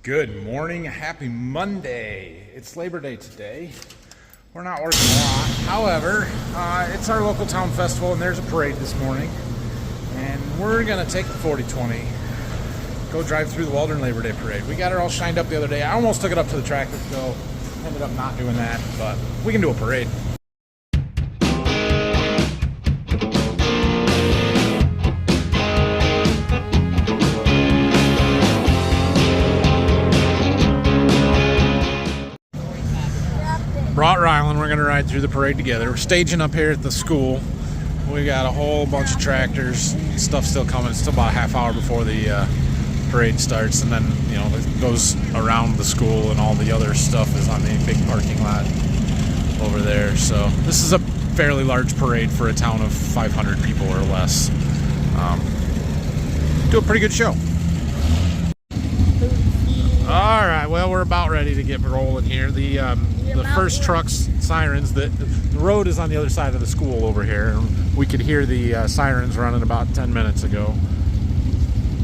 Good morning, happy Monday. It's Labor Day today. We're not working a lot. However, it's our local town festival and there's a parade this morning. And we're gonna take the 4020, go drive through the Waldron Labor Day parade. We got her all shined up the other day. I almost took it up to the tractor show. Ended up not doing that, but we can do a parade. Brought Rylan, we're gonna ride through the parade together. We're staging up here at the school. We got a whole bunch of tractors, stuff still coming. It's still about a half hour before the parade starts, and then it goes around the school, and all the other stuff is on the big parking lot over there. So this is a fairly large parade for a town of 500 people or less. Do a pretty good show. All right, well, we're about ready to get rolling here. The first truck's sirens, the road is on the other side of the school over here, and we could hear the sirens running about 10 minutes ago.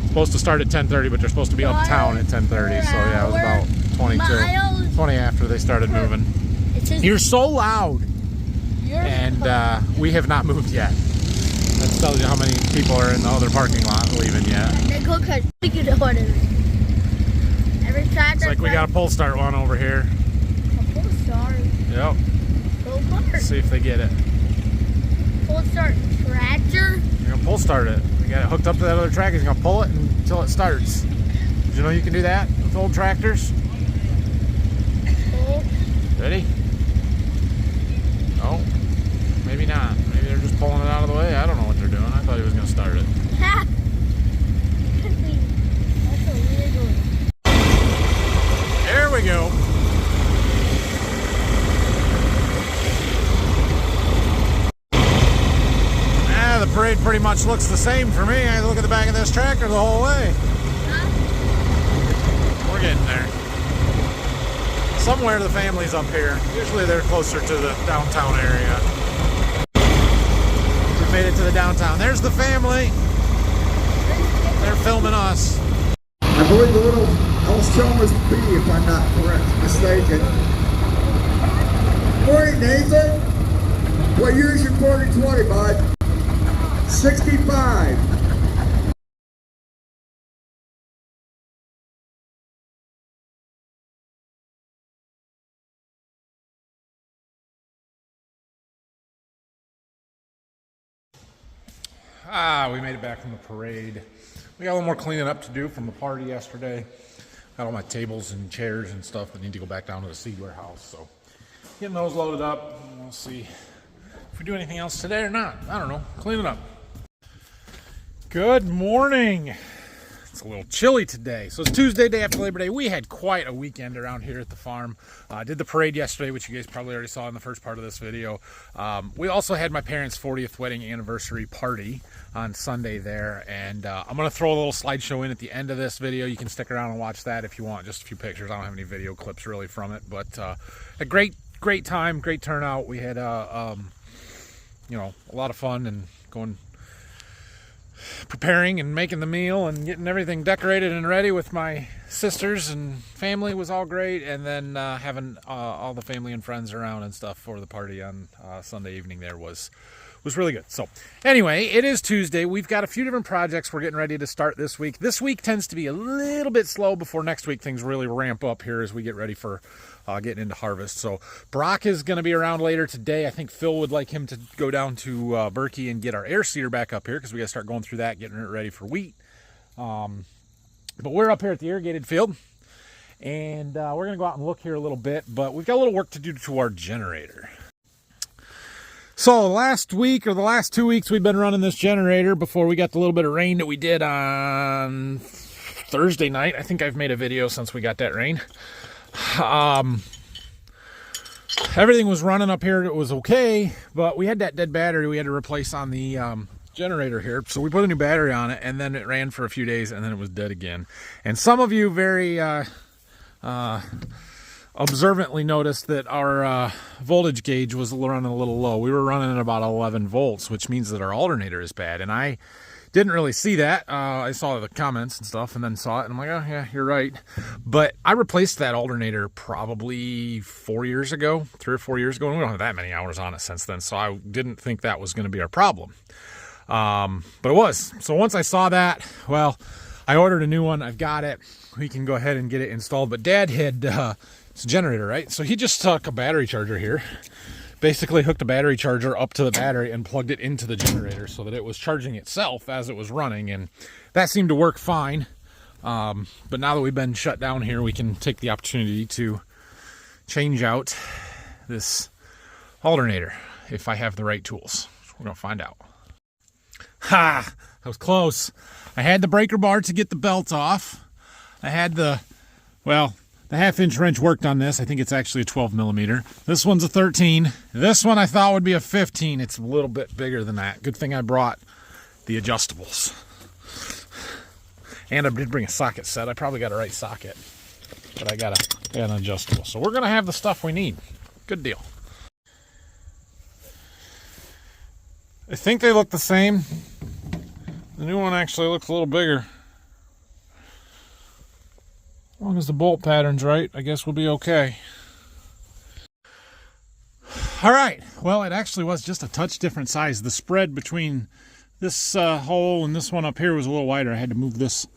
Supposed to start at 10:30, but they're supposed to be uptown at 10:30, so yeah, it was about 20 after they started moving. You're so loud, and we have not moved yet. That tells you how many people are in the other parking lot leaving yet. Looks like we got a pull start one over here. A pull start? Yep. Let's see if they get it. Pull start tractor? You're gonna pull start it. We got it hooked up to that other tractor. He's gonna pull it until it starts. Did you know you can do that with old tractors? Pull. Ready? Oh, maybe not. Maybe they're just pulling it out of the way. I don't know what they're doing. I thought he was gonna start it. Ha! That's illegal. There we go. The parade pretty much looks the same for me. I look at the back of this tractor the whole way. We're getting there. Somewhere the family's up here. Usually they're closer to the downtown area. We made it to the downtown. There's the family. They're filming us. I believe the little Alstromer's B, if I'm not mistaken. Morning, Nathan. What year's your 4020, bud? 65. We made it back from the parade. We got a little more cleaning up to do from the party yesterday. Got all my tables and chairs and stuff that need to go back down to the seed warehouse. So getting those loaded up. We'll see if we do anything else today or not. I don't know. Clean it up. Good morning. It's a little chilly today. So it's Tuesday, day after Labor Day. We had quite a weekend around here at the farm. Did the parade yesterday, which you guys probably already saw in the first part of this video. We also had my parents' 40th wedding anniversary party on Sunday there. And I'm going to throw a little slideshow in at the end of this video. You can stick around and watch that if you want. Just a few pictures. I don't have any video clips really from it. But a great time, great turnout. We had, a lot of fun and preparing and making the meal and getting everything decorated and ready with my sisters and family was all great, and then having all the family and friends around and stuff for the party on Sunday evening there was really good. So anyway, it is Tuesday. We've got a few different projects we're getting ready to start this week. This week tends to be a little bit slow before next week things really ramp up here as we get ready for getting into harvest. So Brock is going to be around later today. I think Phil would like him to go down to Berkey and get our air seeder back up here because we got to start going through that, getting it ready for wheat. But we're up here at the irrigated field, and we're going to go out and look here a little bit, but we've got a little work to do to our generator. So last week or the last 2 weeks we've been running this generator before we got the little bit of rain that we did on Thursday night. I think I've made a video since we got that rain. Everything was running up here. It was okay, but we had that dead battery we had to replace on the generator here. So we put a new battery on it, and then it ran for a few days, and then it was dead again. And some of you very observantly noticed that our voltage gauge was running a little low. We were running at about 11 volts, which means that our alternator is bad. And I Didn't really see that. I saw the comments and stuff and then saw it and I'm like, oh yeah, you're right. But I replaced that alternator probably 4 years ago, 3 or 4 years ago, and we don't have that many hours on it since then, so I didn't think that was going to be our problem. But it was. So once I saw that, well, I ordered a new one. I've got it. We can go ahead and get it installed. But Dad had, it's a generator, right? So he just took a battery charger here, basically hooked a battery charger up to the battery and plugged it into the generator so that it was charging itself as it was running. And that seemed to work fine. But now that we've been shut down here, we can take the opportunity to change out this alternator if I have the right tools. We're going to find out. Ha! That was close. I had the breaker bar to get the belt off. I had the half-inch wrench worked on this. I think it's actually a 12 millimeter. This one's a 13. This one I thought would be a 15. It's a little bit bigger than that. Good thing I brought the adjustables. And I did bring a socket set. I probably got a right socket, but I got an adjustable. So we're going to have the stuff we need. Good deal. I think they look the same. The new one actually looks a little bigger. As long as the bolt pattern's right, I guess we'll be okay. All right. Well, it actually was just a touch different size. The spread between this hole and this one up here was a little wider. I had to move this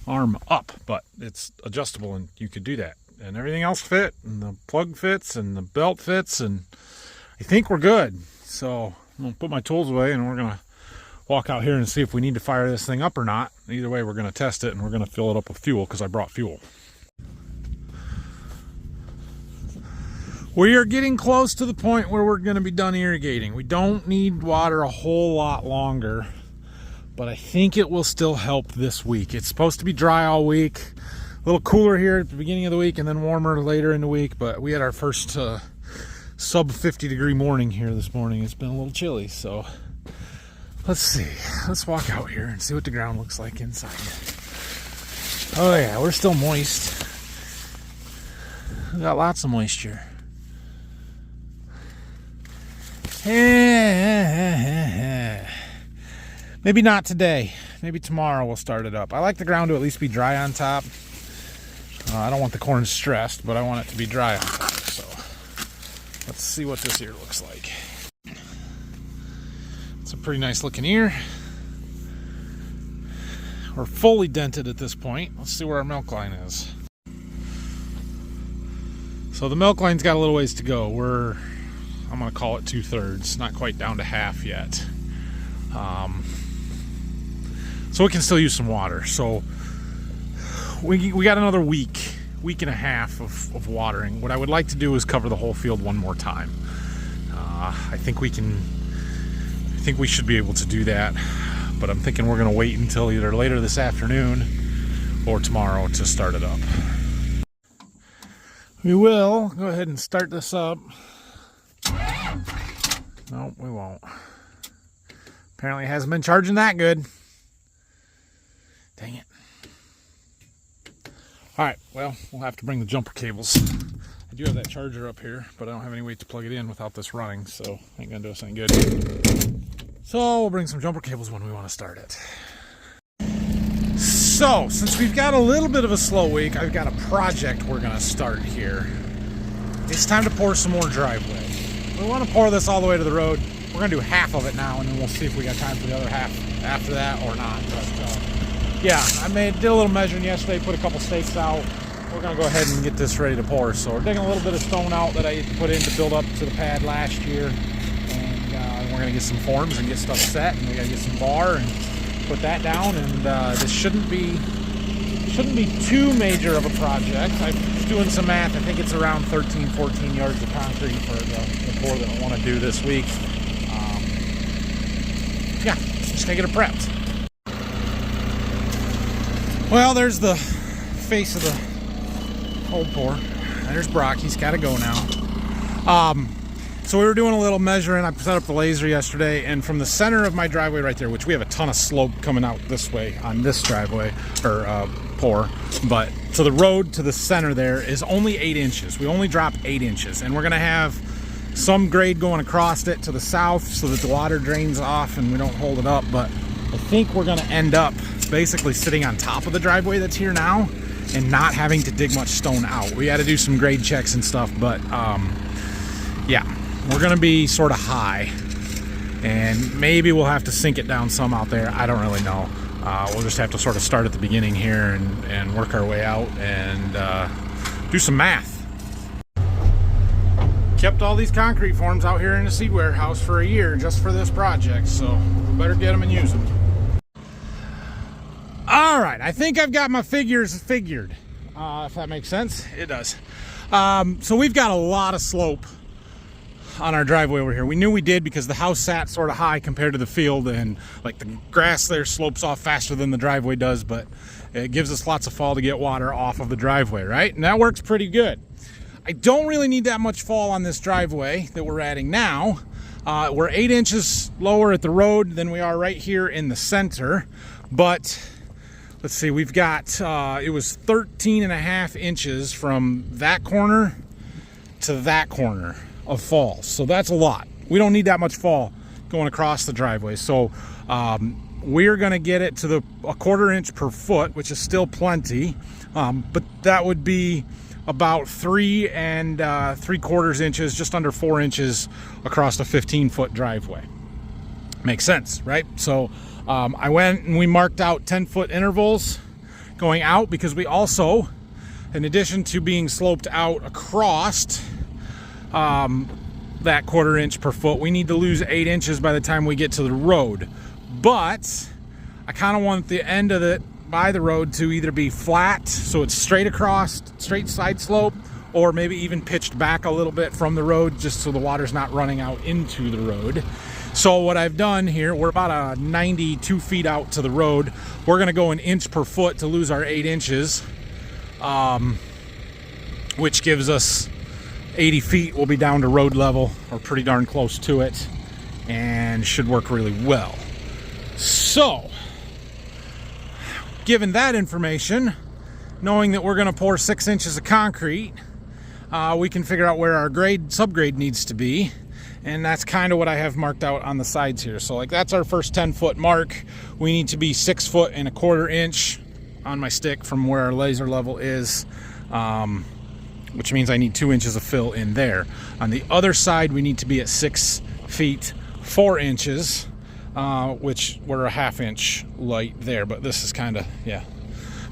arm up, but it's adjustable and you could do that. And everything else fit, and the plug fits, and the belt fits, and I think we're good. So I'm going to put my tools away and we're going to walk out here and see if we need to fire this thing up or not. Either way, we're going to test it and we're going to fill it up with fuel because I brought fuel. We are getting close to the point where we're going to be done irrigating. We don't need water a whole lot longer, but I think it will still help this week. It's supposed to be dry all week. A little cooler here at the beginning of the week and then warmer later in the week, but we had our first sub 50 degree morning here this morning. It's been a little chilly, so let's see. Let's walk out here and see what the ground looks like inside. Oh yeah, we're still moist. We got lots of moisture. Maybe not today. Maybe tomorrow we'll start it up. I like the ground to at least be dry on top. I don't want the corn stressed, but I want it to be dry on top. So let's see what this ear looks like. It's a pretty nice looking ear. We're fully dented at this point. Let's see where our milk line is. So the milk line's got a little ways to go. I'm going to call it 2/3, not quite down to half yet. So we can still use some water. So we got another week and a half of watering. What I would like to do is cover the whole field one more time. I think we should be able to do that, but I'm thinking we're going to wait until either later this afternoon or tomorrow to start it up. We will go ahead and start this up. Nope, we won't. Apparently it hasn't been charging that good. Dang it. Alright, well, we'll have to bring the jumper cables. I do have that charger up here, but I don't have any way to plug it in without this running, so ain't gonna do us any good. So we'll bring some jumper cables when we want to start it. So, since we've got a little bit of a slow week, I've got a project we're gonna start here. It's time to pour some more driveway. We want to pour this all the way to the road. We're going to do half of it now, and then we'll see if we got time for the other half after that or not. But, yeah, did a little measuring yesterday, put a couple stakes out. We're going to go ahead and get this ready to pour. So we're digging a little bit of stone out that I put in to build up to the pad last year. And we're going to get some forms and get stuff set, and we got to get some bar and put that down. And this shouldn't be too major of a project. I was doing some math. I think it's around 13, 14 yards of concrete for the pour that I want to do this week. Yeah, just gonna get it prepped. Well, there's the face of the old pour. There's Brock. He's got to go now. So we were doing a little measuring. I set up the laser yesterday, and from the center of my driveway right there, which we have a ton of slope coming out this way on this driveway, or pour, but to the road to the center there is only 8 inches. We only drop 8 inches, and we're gonna have some grade going across it to the south so that the water drains off and we don't hold it up, but I think we're gonna end up basically sitting on top of the driveway that's here now and not having to dig much stone out. We got to do some grade checks and stuff, but yeah, we're gonna be sort of high, and maybe we'll have to sink it down some out there. I don't really know. We'll just have to sort of start at the beginning here and work our way out and do some math. Kept all these concrete forms out here in the seed warehouse for a year just for this project, so we better get them and use them. All right, I think I've got my figures figured, if that makes sense. It does. So we've got a lot of slope on our driveway over here. We knew we did because the house sat sort of high compared to the field, and like the grass there slopes off faster than the driveway does, but it gives us lots of fall to get water off of the driveway, right? And that works pretty good. I don't really need that much fall on this driveway that we're adding now. We're 8 inches lower at the road than we are right here in the center, but let's see, we've got, it was 13.5 inches from that corner to that corner of fall. So that's a lot. We don't need that much fall going across the driveway. So we're gonna get it to a 1/4 inch per foot, which is still plenty, but that would be about 3 3/4 inches, just under 4 inches across a 15-foot driveway. Makes sense, right? So I went and we marked out 10-foot intervals going out, because we also, in addition to being sloped out across that 1/4 inch per foot, we need to lose 8 inches by the time we get to the road. But I kind of want the end of it by the road to either be flat, so it's straight across, straight side slope, or maybe even pitched back a little bit from the road, just so the water's not running out into the road. So what I've done here, we're about 92 feet out to the road. We're gonna go 1 inch per foot to lose our 8 inches, which gives us 80 feet. We'll be down to road level, or pretty darn close to it, and should work really well. So, given that information, knowing that we're going to pour 6 inches of concrete, we can figure out where our subgrade needs to be, and that's kind of what I have marked out on the sides here. So like, that's our first 10-foot mark. We need to be 6 foot and 1/4 inch on my stick from where our laser level is, which means I need 2 inches of fill in there. On the other side, we need to be at 6 feet 4 inches, which we're a 1/2 inch light there, but this is kind of, yeah.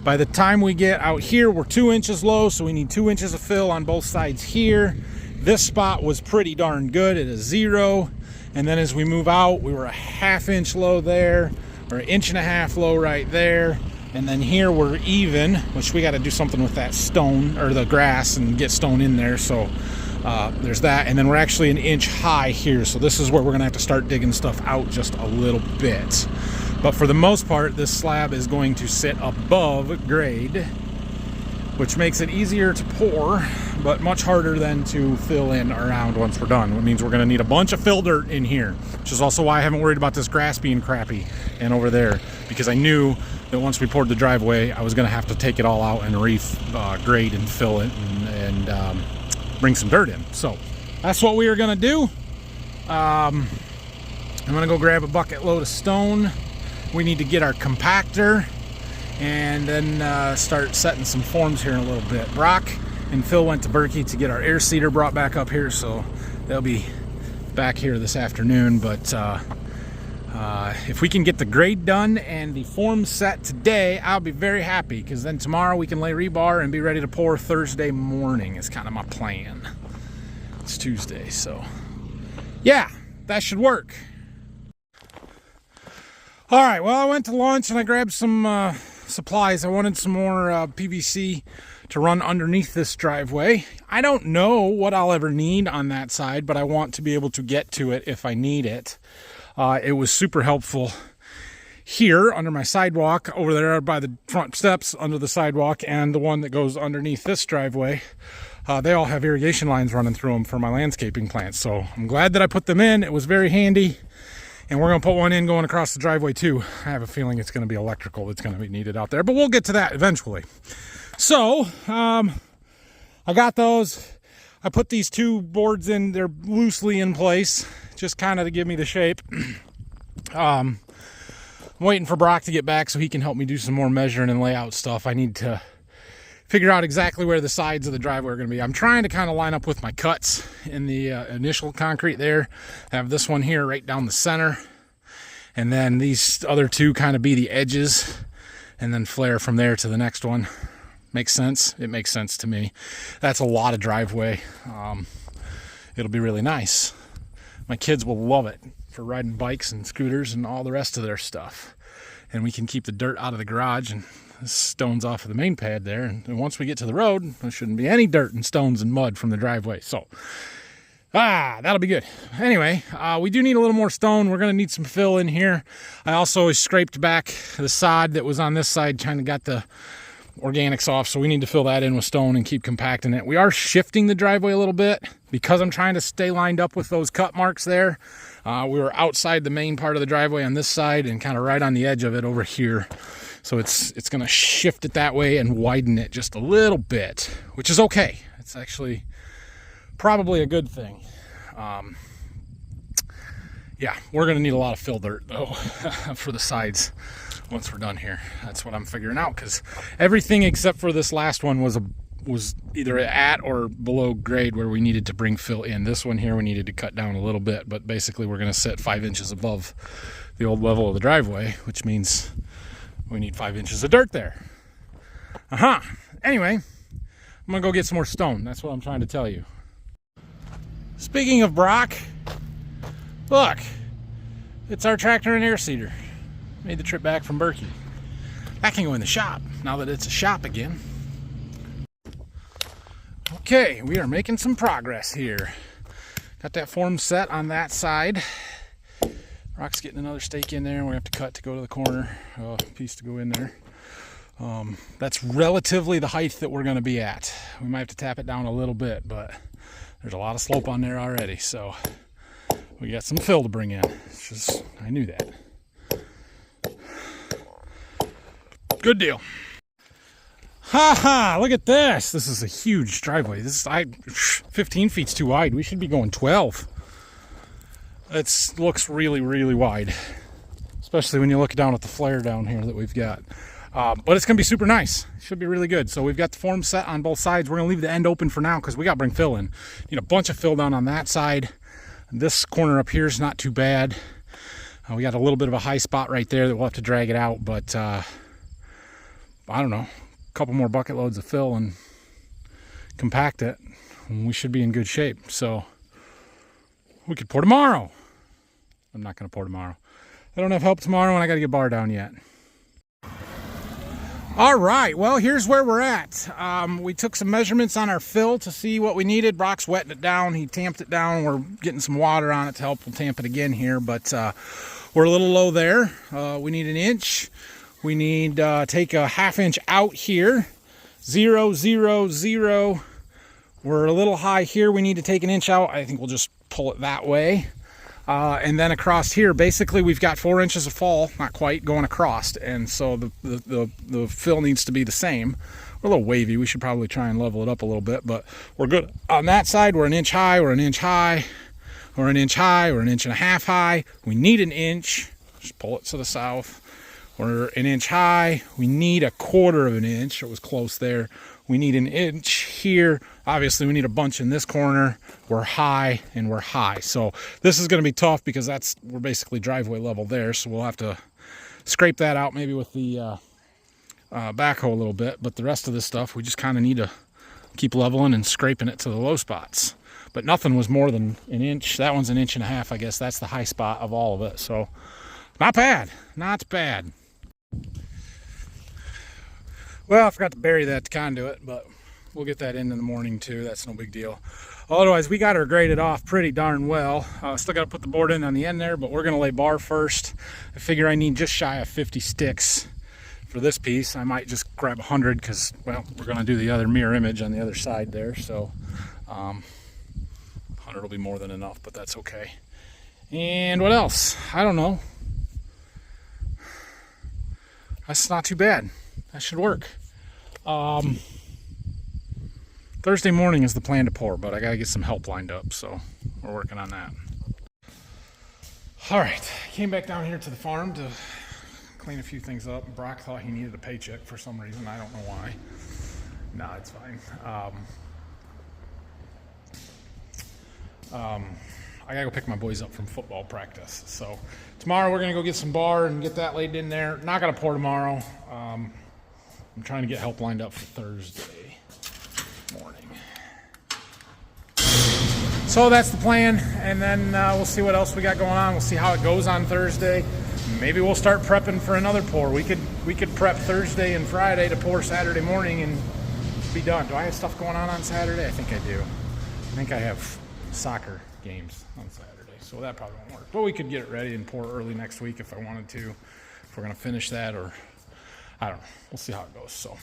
By the time we get out here, we're 2 inches low, so we need 2 inches of fill on both sides here. This spot was pretty darn good at a 0, and then as we move out, we were a 1/2 inch low there, or 1.5 inches low right there, and then here we're even, which we got to do something with that stone, or the grass, and get stone in there, so there's that. And then we're actually 1 inch high here, so this is where we're gonna have to start digging stuff out just a little bit. But for the most part, this slab is going to sit above grade, which makes it easier to pour, but much harder than to fill in around once we're done. It means we're gonna need a bunch of fill dirt in here, which is also why I haven't worried about this grass being crappy and over there, because I knew that once we poured the driveway, I was gonna have to take it all out and grade and fill it and bring some dirt in. So that's what we are gonna do. I'm gonna go grab a bucket load of stone. We need to get our compactor and then start setting some forms here in a little bit. Brock and Phil went to Berkey to get our air seeder brought back up here, so they'll be back here this afternoon. But if we can get the grade done and the form set today, I'll be very happy, because then tomorrow we can lay rebar and be ready to pour Thursday morning is kind of my plan. It's Tuesday, so yeah, that should work. All right, well, I went to lunch and I grabbed some supplies. I wanted some more PVC to run underneath this driveway. I don't know what I'll ever need on that side, but I want to be able to get to it if I need it. It was super helpful here under my sidewalk, over there by the front steps under the sidewalk, and the one that goes underneath this driveway. They all have irrigation lines running through them for my landscaping plants, so I'm glad that I put them in. It was very handy. And we're going to put one in going across the driveway too. I have a feeling it's going to be electrical that's going to be needed out there, but we'll get to that eventually. So, I got those. I put these 2 boards in. They're loosely in place, just kind of to give me the shape. I'm waiting for Brock to get back so he can help me do some more measuring and layout stuff. I need to figure out exactly where the sides of the driveway are going to be. I'm trying to kind of line up with my cuts in the initial concrete there. I have this one here right down the center, and then these other two kind of be the edges, and then flare from there to the next one. Makes sense? It makes sense to me. That's a lot of driveway. It'll be really nice. My kids will love it for riding bikes and scooters and all the rest of their stuff. And we can keep the dirt out of the garage and the stones off of the main pad there. And once we get to the road, there shouldn't be any dirt and stones and mud from the driveway. So, that'll be good. Anyway, we do need a little more stone. We're going to need some fill in here. I also scraped back the sod that was on this side, kind of got the organics off, so we need to fill that in with stone and keep compacting it. We are shifting the driveway a little bit because I'm trying to stay lined up with those cut marks there. We were outside the main part of the driveway on this side and kind of right on the edge of it over here. So it's going to shift it that way and widen it just a little bit, which is okay. It's actually probably a good thing. Yeah, we're going to need a lot of fill dirt though for the sides once we're done here. That's what I'm figuring out, because everything except for this last one was either at or below grade where we needed to bring fill in. This one here we needed to cut down a little bit, but basically we're going to sit 5 inches above the old level of the driveway, which means we need 5 inches of dirt there. Anyway, I'm gonna go get some more stone. That's what I'm trying to tell you. Speaking of Brock, look, it's our tractor and air seeder. Made the trip back from Berkey. That can go in the shop now that it's a shop again. Okay, we are making some progress here. Got that form set on that side. Brock's getting another stake in there, and we have to cut to go to the corner. A piece to go in there. That's relatively the height that we're going to be at. We might have to tap it down a little bit, but there's a lot of slope on there already, so we got some fill to bring in. It's just, I knew that. Good deal. Look at this. This is a huge driveway. This is 15 feet's too wide. We should be going 12. It looks really, really wide, especially when you look down at the flare down here that we've got. But it's going to be super nice. It should be really good. So we've got the form set on both sides. We're going to leave the end open for now because we got to bring fill in. Need a bunch of fill down on that side. This corner up here is not too bad. We got a little bit of a high spot right there that we'll have to drag it out, but I don't know, a couple more bucket loads of fill and compact it, and we should be in good shape. So we could pour tomorrow. I'm not going to pour tomorrow. I don't have help tomorrow, and I got to get bar down yet. All right, well, here's where we're at. We took some measurements on our fill to see what we needed. Brock's wetting it down. He tamped it down. We're getting some water on it to help. We'll tamp it again here, but we're a little low there. We need 1 inch. We need take a 1/2 inch out here. 0, 0, 0. We're a little high here. We need to take 1 inch out. I think we'll just pull it that way. And then across here, basically we've got 4 inches of fall, not quite, going across, and so the fill needs to be the same. We're a little wavy. We should probably try and level it up a little bit, but we're good on that side. We're 1 inch high. We're 1 inch high. We're 1 inch high. We're 1.5 inches high. We need 1 inch. Just pull it to the south. We're 1 inch high. We need 1/4 of an inch. It was close there. We need 1 inch here. Obviously, we need a bunch in this corner. We're high and we're high. So this is going to be tough because we're basically driveway level there. So we'll have to scrape that out maybe with the backhoe a little bit. But the rest of this stuff, we just kind of need to keep leveling and scraping it to the low spots. But nothing was more than 1 inch. That one's 1.5 inches, I guess. That's the high spot of all of it. So not bad. Not bad. Well, I forgot to bury that conduit, but we'll get that in the morning too. That's no big deal. Otherwise, we got her graded off pretty darn well. Still got to put the board in on the end there, but we're going to lay bar first. I figure I need just shy of 50 sticks for this piece. I might just grab 100 because, well, we're going to do the other mirror image on the other side there. So 100 will be more than enough, but that's okay. And what else? I don't know. That's not too bad. That should work. Thursday morning is the plan to pour, but I gotta get some help lined up, so we're working on that. All right, came back down here to the farm to clean a few things up. Brock thought he needed a paycheck for some reason. I don't know why. Nah, it's fine. I gotta go pick my boys up from football practice. So tomorrow we're gonna go get some bar and get that laid in there. Not gonna pour tomorrow. I'm trying to get help lined up for Thursday morning. So that's the plan, and then we'll see what else we got going on. We'll see how it goes on Thursday. Maybe we'll start prepping for another pour. We could prep Thursday and Friday to pour Saturday morning and be done. Do I have stuff going on Saturday? I think I do. I think I have soccer games on Saturday, so that probably won't work. But we could get it ready and pour early next week if I wanted to, if we're going to finish that, or I don't know. We'll see how it goes. So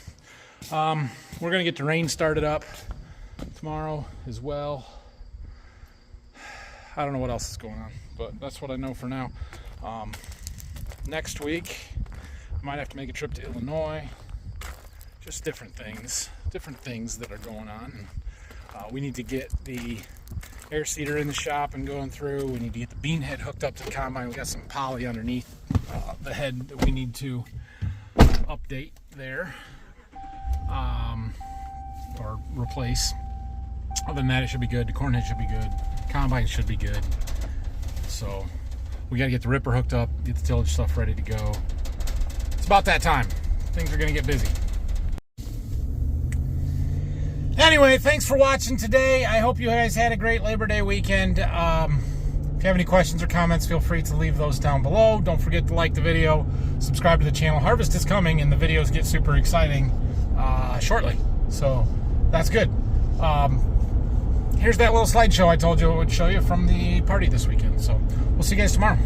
we're going to get the rain started up tomorrow as well. I don't know what else is going on, but that's what I know for now. Next week, I might have to make a trip to Illinois. Just different things that are going on. We need to get the air seeder in the shop and going through. We need to get the bean head hooked up to the combine. We got some poly underneath the head that we need to update there, or replace. Other than that, it should be good. The corn head should be good. Combine should be good. So we got to get the ripper hooked up, get the tillage stuff ready to go. It's about that time. Things are going to get busy. Anyway, thanks for watching today. I hope you guys had a great Labor Day weekend. If you have any questions or comments, feel free to leave those down below. Don't forget to like the video, subscribe to the channel. Harvest is coming, and the videos get super exciting shortly. So that's good. Here's that little slideshow I told you I would show you from the party this weekend. So we'll see you guys tomorrow.